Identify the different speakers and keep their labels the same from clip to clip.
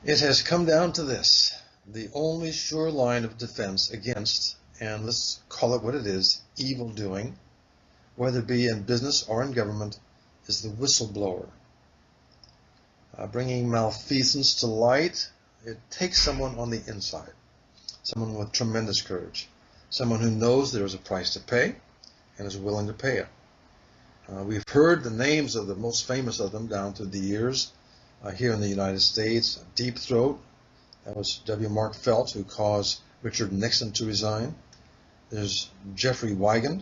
Speaker 1: It has come down to this. The only sure line of defense against, and let's call it what it is, evil doing, whether it be in business or in government, is the whistleblower. Bringing malfeasance to light, it takes someone on the inside, someone with tremendous courage, someone who knows there is a price to pay and is willing to pay it. We've heard the names of the most famous of them down through the years. Here in the United States, Deep Throat, that was W. Mark Felt, who caused Richard Nixon to resign. There's Jeffrey Wigand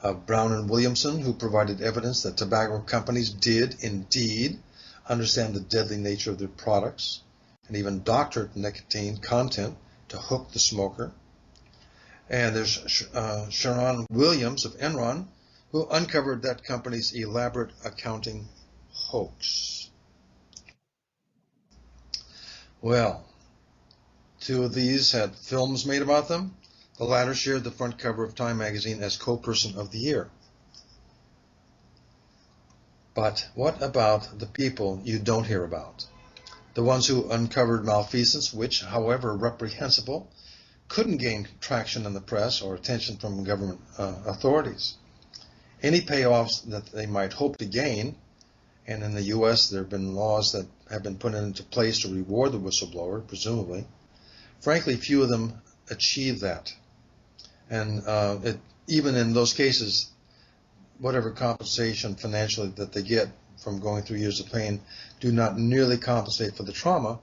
Speaker 1: of Brown and Williamson, who provided evidence that tobacco companies did indeed understand the deadly nature of their products and even doctored nicotine content to hook the smoker. And there's Sharon Williams of Enron, who uncovered that company's elaborate accounting hoax. Well, two of these had films made about them. The latter shared the front cover of Time magazine as co-person of the year. But what about the people you don't hear about? The ones who uncovered malfeasance, which, however reprehensible, couldn't gain traction in the press or attention from government authorities. Any payoffs that they might hope to gain, and in the U.S. there have been laws that have been put into place to reward the whistleblower, presumably. Frankly, few of them achieve that. And even in those cases, whatever compensation financially that they get from going through years of pain do not nearly compensate for the trauma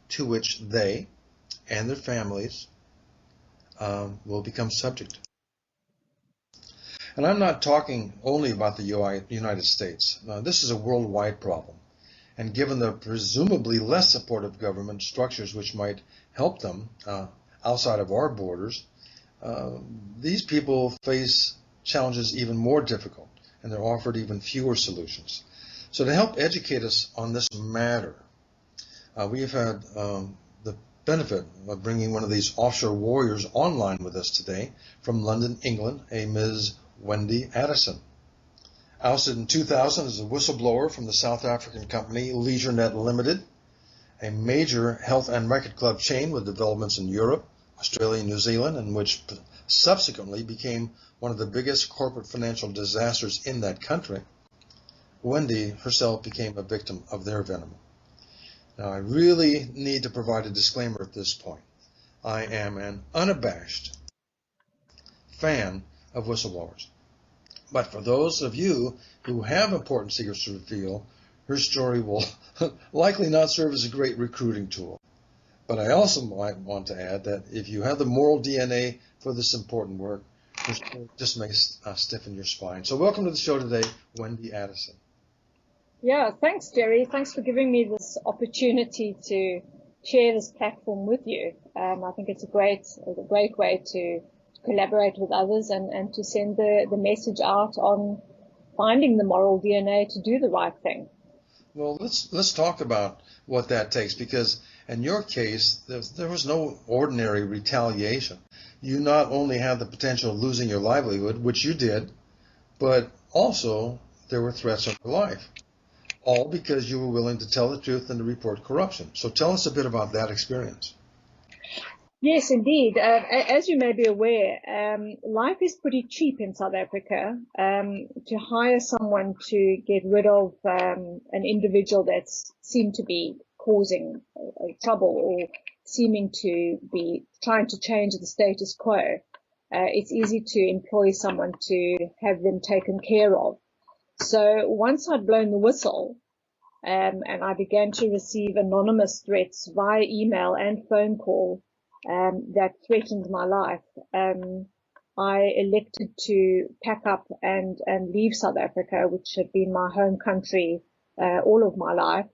Speaker 1: to which they and their families will become subject. And I'm not talking only about the United States. This is a worldwide problem. And given the presumably less supportive government structures which might help them outside of our borders, these people face challenges even more difficult, and they're offered even fewer solutions. So to help educate us on this matter, we have had the benefit of bringing one of these offshore warriors online with us today from London, England, a Ms. Wendy Addison. Ousted in 2000 as a whistleblower from the South African company LeisureNet Limited, a major health and record club chain with developments in Europe, Australia, and New Zealand, and which subsequently became one of the biggest corporate financial disasters in that country. Wendy herself became a victim of their venom. Now, I really need to provide a disclaimer at this point. I am an unabashed fan of whistleblowers. But for those of you who have important secrets to reveal, her story will likely not serve as a great recruiting tool. But I also might want to add that if you have the moral DNA for this important work, her story just may stiffen your spine. So welcome to the show today, Wendy Addison.
Speaker 2: Yeah, thanks, Jerry. Thanks for giving me this opportunity to share this platform with you. I think it's a great way to collaborate with others and to send the message out on finding the moral DNA to do the right thing.
Speaker 1: Well, let's talk about what that takes, because in your case, there was no ordinary retaliation. You not only had the potential of losing your livelihood, which you did, but also there were threats on your life, all because you were willing to tell the truth and to report corruption. So tell us a bit about that experience.
Speaker 2: Yes, indeed. As you may be aware, life is pretty cheap in South Africa. To hire someone to get rid of an individual that's seemed to be causing trouble or seeming to be trying to change the status quo, it's easy to employ someone to have them taken care of. So once I'd blown the whistle, and I began to receive anonymous threats via email and phone call, that threatened my life, I elected to pack up and leave South Africa, which had been my home country all of my life.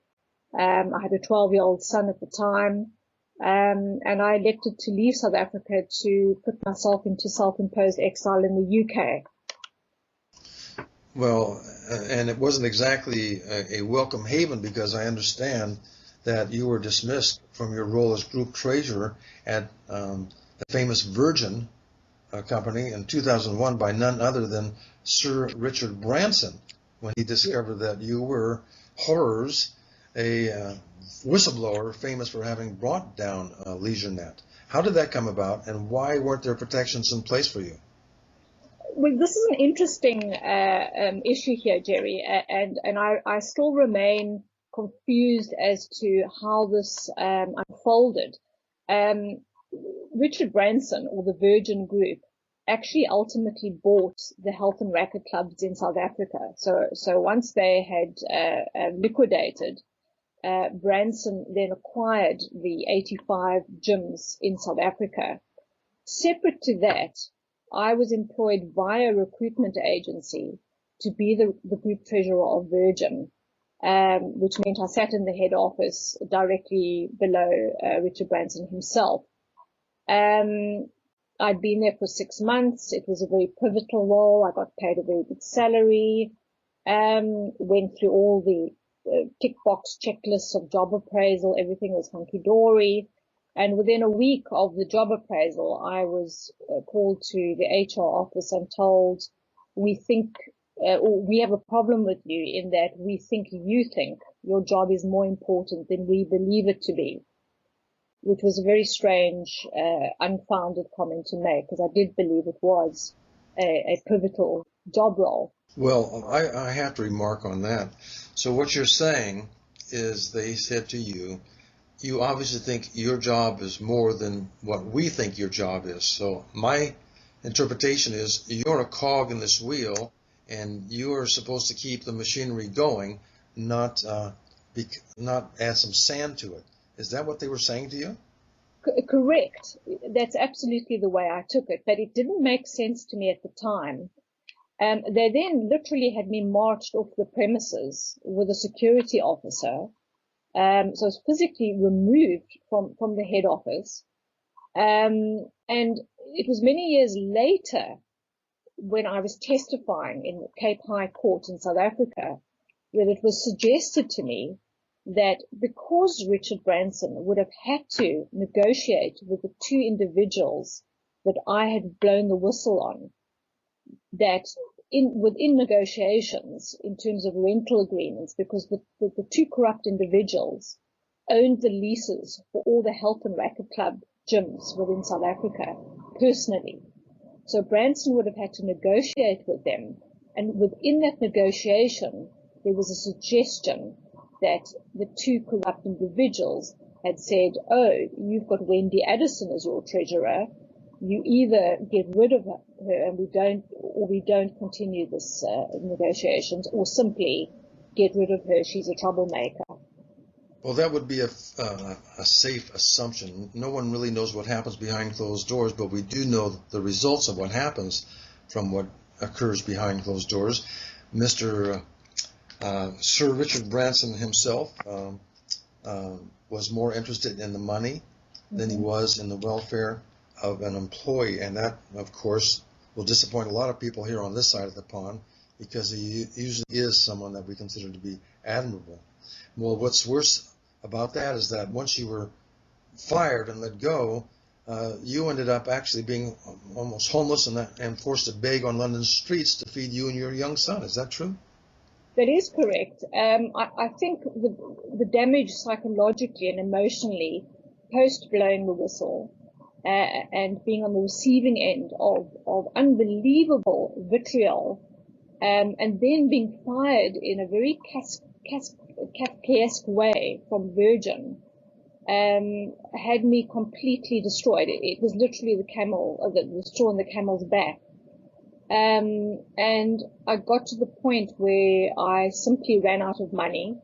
Speaker 2: I had a 12-year-old son at the time, and I elected to leave South Africa to put myself into self-imposed exile in the UK.
Speaker 1: Well, and it wasn't exactly a welcome haven, because I understand that you were dismissed from your role as group treasurer at the famous Virgin company in 2001 by none other than Sir Richard Branson, when he discovered that you were horrors a whistleblower famous for having brought down LeisureNet. How did that come about, and why weren't there protections in place for you?
Speaker 2: Well, this is an interesting issue here, Jerry, and I still remain confused as to how this unfolded. Richard Branson, or the Virgin Group, actually ultimately bought the health and racquet clubs in South Africa. So once they had liquidated, Branson then acquired the 85 gyms in South Africa. Separate to that, I was employed via a recruitment agency to be the group treasurer of Virgin, which meant I sat in the head office directly below Richard Branson himself. I'd been there for 6 months. It was a very pivotal role. I got paid a very good salary, went through all the tick box checklists of job appraisal. Everything was hunky-dory. And within a week of the job appraisal, I was called to the HR office and told, we have a problem with you in that we think you think your job is more important than we believe it to be, which was a very strange, unfounded comment to make, because I did believe it was a pivotal job role.
Speaker 1: Well, I have to remark on that. So what you're saying is they said to you, you obviously think your job is more than what we think your job is. So my interpretation is you're a cog in this wheel, and you're supposed to keep the machinery going, not add some sand to it. Is that what they were saying to you?
Speaker 2: Correct. That's absolutely the way I took it, but it didn't make sense to me at the time. They then literally had me marched off the premises with a security officer. So I was physically removed from the head office. And it was many years later when I was testifying in the Cape High Court in South Africa that it was suggested to me that because Richard Branson would have had to negotiate with the two individuals that I had blown the whistle on, that within negotiations in terms of rental agreements, because the two corrupt individuals owned the leases for all the health and racquet club gyms within South Africa personally. So Branson would have had to negotiate with them, and within that negotiation there was a suggestion that the two corrupt individuals had said, oh, you've got Wendy Addison as your treasurer, you either get rid of her and we don't continue this negotiations, or simply get rid of her, she's a troublemaker.
Speaker 1: Well, that would be a safe assumption. No one really knows what happens behind closed doors, but we do know the results of what happens from what occurs behind closed doors. Mr. Sir Richard Branson himself was more interested in the money than he was in the welfare of an employee, and that, of course, will disappoint a lot of people here on this side of the pond, because he usually is someone that we consider to be admirable. Well, what's worse about that is that once you were fired and let go, you ended up actually being almost homeless and forced to beg on London streets to feed you and your young son. Is that true?
Speaker 2: That is correct. I think the damage psychologically and emotionally post blowing the whistle and being on the receiving end of unbelievable vitriol, and then being fired in a very Kafkaesque way from Virgin, had me completely destroyed. It was literally the straw on the camel's back. And I got to the point where I simply ran out of money,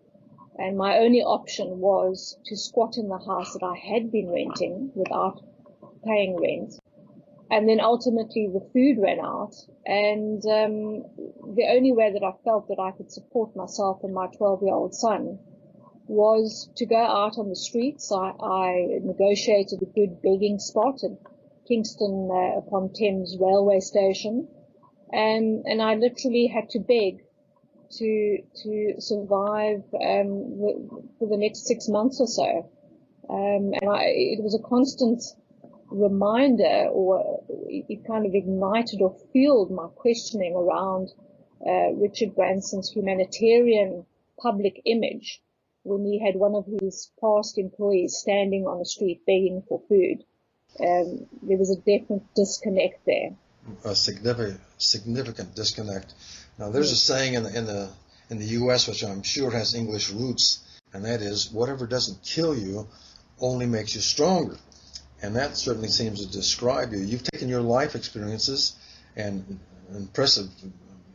Speaker 2: and my only option was to squat in the house that I had been renting without paying rent. And then ultimately the food ran out, and the only way that I felt that I could support myself and my 12-year-old son was to go out on the streets. I negotiated a good begging spot at Kingston upon Thames railway station, and I literally had to beg to survive for the next 6 months or so. It was a constant reminder, or it kind of ignited or fueled my questioning around Richard Branson's humanitarian public image, when he had one of his past employees standing on the street begging for food. There was a definite disconnect there.
Speaker 1: A significant disconnect. Now, there's a saying in the U.S., which I'm sure has English roots, and that is, whatever doesn't kill you only makes you stronger. And that certainly seems to describe you. You've taken your life experiences and impressive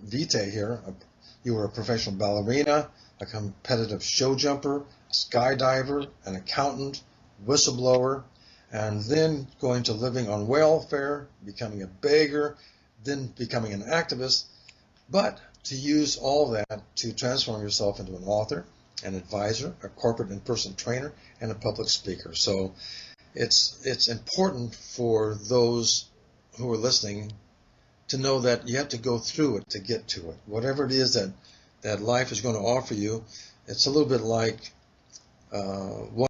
Speaker 1: vitae here. You were a professional ballerina, a competitive show jumper, a skydiver, an accountant, whistleblower, and then going to living on welfare, becoming a beggar, then becoming an activist, but to use all that to transform yourself into an author, an advisor, a corporate and personal trainer, and a public speaker. So it's important for those who are listening to know that you have to go through it to get to it. Whatever it is that life is going to offer you, it's a little bit like one